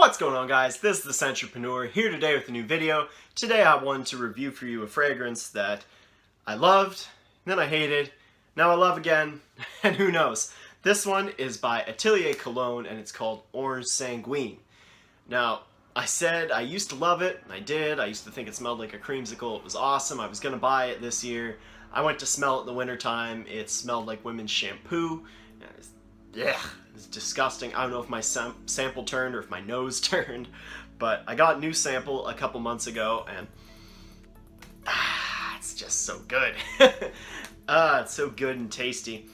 What's going on, guys? This is the Sentrepreneur here today with a new video. Today I wanted to review for you a fragrance that I loved, then I hated, now I love again, and who knows. This one is by Atelier Cologne and it's called Orange Sanguine. Now, I said I used to love it, and I did. I used to think it smelled like a creamsicle. It was awesome. I was gonna buy it this year. I went to smell it in the wintertime. It smelled like women's shampoo. It's disgusting. I don't know if my sample turned or if my nose turned, but I got a new sample a couple months ago, and it's just so good. It's so good and tasty.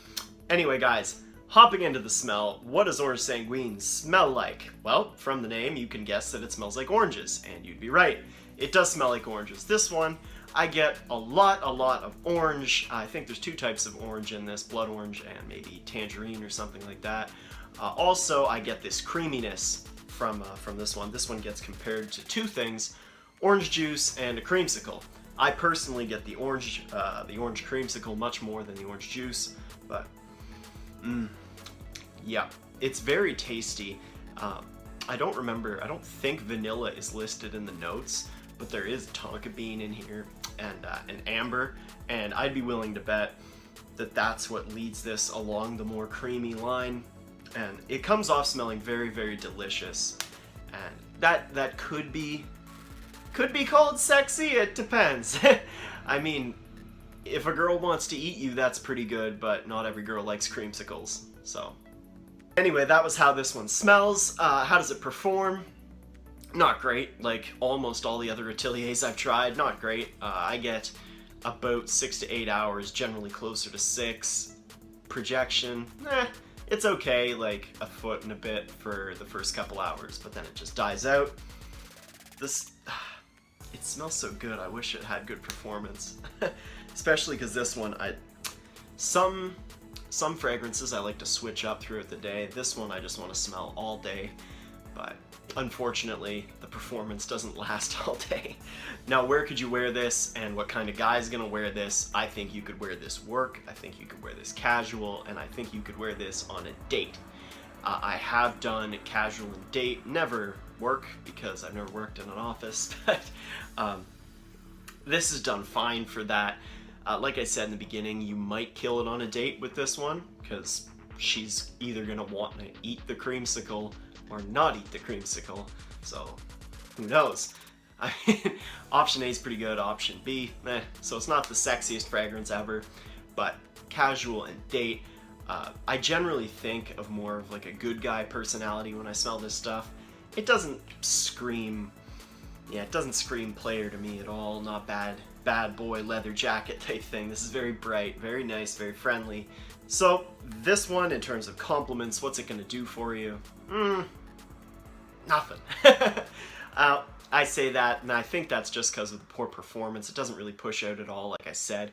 Anyway, guys, hopping into the smell, what does Orange Sanguine smell like? Well, from the name, you can guess that it smells like oranges, and you'd be right. It does smell like oranges. This one, I get a lot of orange. I think there's two types of orange in this, blood orange and maybe tangerine or something like that. Also, I get this creaminess from this one. This one gets compared to two things, orange juice and a creamsicle. I personally get the orange creamsicle much more than the orange juice, but yeah, it's very tasty. I don't think vanilla is listed in the notes, but there is tonka bean in here and an amber, and I'd be willing to bet that that's what leads this along the more creamy line. And it comes off smelling very delicious, and that could be called sexy. It depends. I mean, if a girl wants to eat you, that's pretty good, but not every girl likes creamsicles. So anyway, that was how this one smells. How does it perform? Not great, like almost all the other Ateliers I've tried. Not great. I get about 6 to 8 hours, generally closer to 6. Projection, it's okay, like a foot and a bit for the first couple hours, but then it just dies out. It smells so good. I wish it had good performance. Especially because this one, some fragrances I like to switch up throughout the day. This one I just want to smell all day, but unfortunately the performance doesn't last all day. Now, where could you wear this and what kind of guy is gonna wear this? I think you could wear this work, I think you could wear this casual, and I think you could wear this on a date. I have done casual and date, never work because I've never worked in an office, but this is done fine for that. Like I said in the beginning, you might kill it on a date with this one because she's either gonna want to eat the creamsicle or not eat the creamsicle, so who knows. I mean, option A is pretty good, option B, so it's not the sexiest fragrance ever, but casual and date, I generally think of more of like a good guy personality when I smell this stuff. It doesn't scream player to me at all, not bad boy leather jacket type thing. This is very bright, very nice, very friendly. So this one, in terms of compliments, what's it gonna do for you? Nothing. I say that, and I think that's just because of the poor performance. It doesn't really push out at all, like I said.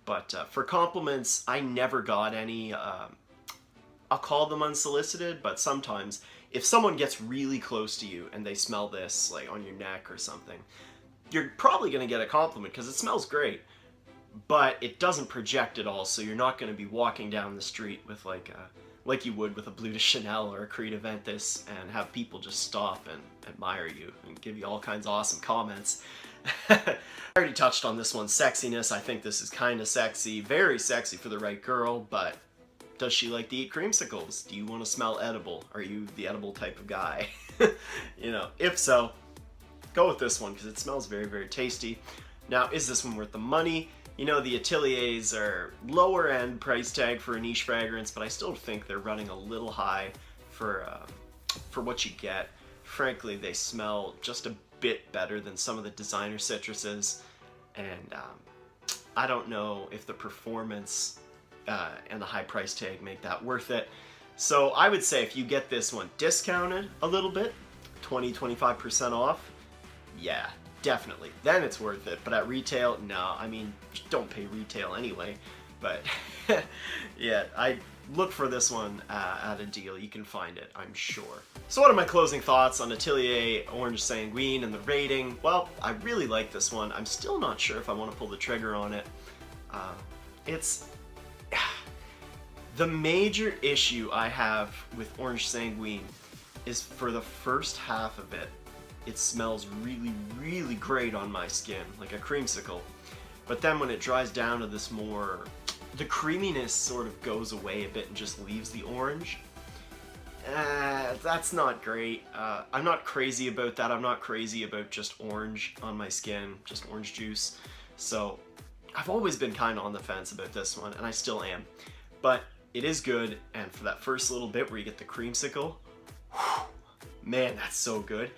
But for compliments, I never got any. I'll call them unsolicited, but sometimes if someone gets really close to you and they smell this, like on your neck or something, you're probably going to get a compliment because it smells great, but it doesn't project at all, so you're not going to be walking down the street with like you would with a Bleu de Chanel or a Creed Aventus and have people just stop and admire you and give you all kinds of awesome comments. I already touched on this one's sexiness. I think this is kind of sexy, very sexy for the right girl, but does she like to eat creamsicles? Do you want to smell edible? Are you the edible type of guy? You know, if so, go with this one because it smells very tasty. Now, is this one worth the money? You know, the Ateliers are lower end price tag for a niche fragrance, but I still think they're running a little high for what you get. Frankly, they smell just a bit better than some of the designer citruses, and I don't know if the performance and the high price tag make that worth it. So I would say if you get this one discounted a little bit, 20-25% off, yeah, definitely, then it's worth it. But at retail, no. I mean, don't pay retail anyway, but yeah, I look for this one at a deal. You can find it, I'm sure. So what are my closing thoughts on Atelier Orange Sanguine and the rating? Well, I really like this one. I'm still not sure if I want to pull the trigger on it. It's the major issue I have with Orange Sanguine is for the first half of it, it smells really, really great on my skin, like a creamsicle. But then when it dries down to this more, the creaminess sort of goes away a bit and just leaves the orange. That's not great. I'm not crazy about that. I'm not crazy about just orange on my skin, just orange juice. So I've always been kind of on the fence about this one, and I still am. But it is good, and for that first little bit where you get the creamsicle, whew, man, that's so good.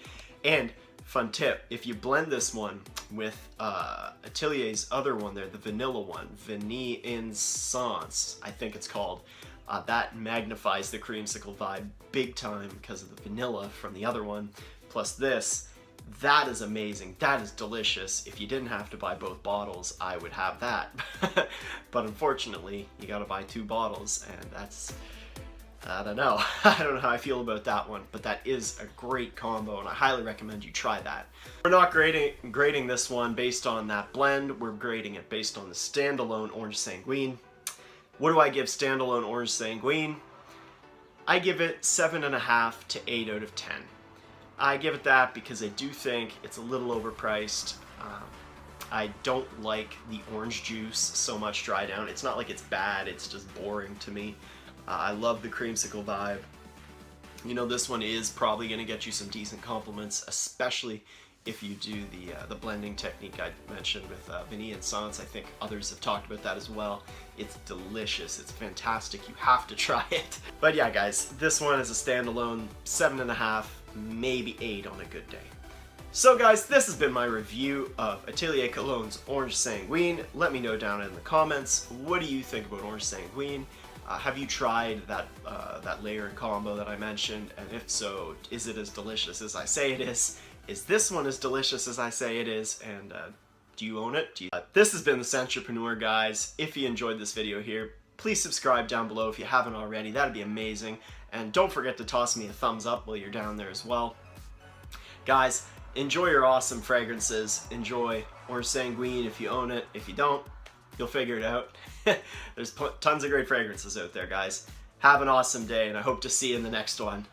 And fun tip, if you blend this one with Atelier's other one there, the vanilla one, Vanille Essence, I think it's called, that magnifies the creamsicle vibe big time because of the vanilla from the other one. Plus this, that is amazing. That is delicious. If you didn't have to buy both bottles, I would have that. But unfortunately, you gotta buy 2 bottles, and that's, I don't know. I don't know how I feel about that one, but that is a great combo, and I highly recommend you try that. We're not grading this one based on that blend. We're grading it based on the standalone Orange Sanguine. What do I give standalone Orange Sanguine? I give it 7.5 to 8 out of 10. I give it that because I do think it's a little overpriced. I don't like the orange juice so much dry down. It's not like it's bad, it's just boring to me. I love the creamsicle vibe. You know, this one is probably going to get you some decent compliments, especially if you do the blending technique I mentioned with Vanille Essence. I think others have talked about that as well. It's delicious. It's fantastic. You have to try it. But yeah, guys, this one is a standalone 7.5, maybe 8 on a good day. So guys, this has been my review of Atelier Cologne's Orange Sanguine. Let me know down in the comments, what do you think about Orange Sanguine? Have you tried that layer and combo that I mentioned? And if so, is it as delicious as I say it is? Is this one as delicious as I say it is? And do you own it? This has been the Sentrepreneur, guys. If you enjoyed this video here, please subscribe down below if you haven't already. That'd be amazing. And don't forget to toss me a thumbs up while you're down there as well. Guys, enjoy your awesome fragrances. Enjoy Orange Sanguine if you own it. If you don't, you'll figure it out. There's tons of great fragrances out there, guys. Have an awesome day, and I hope to see you in the next one.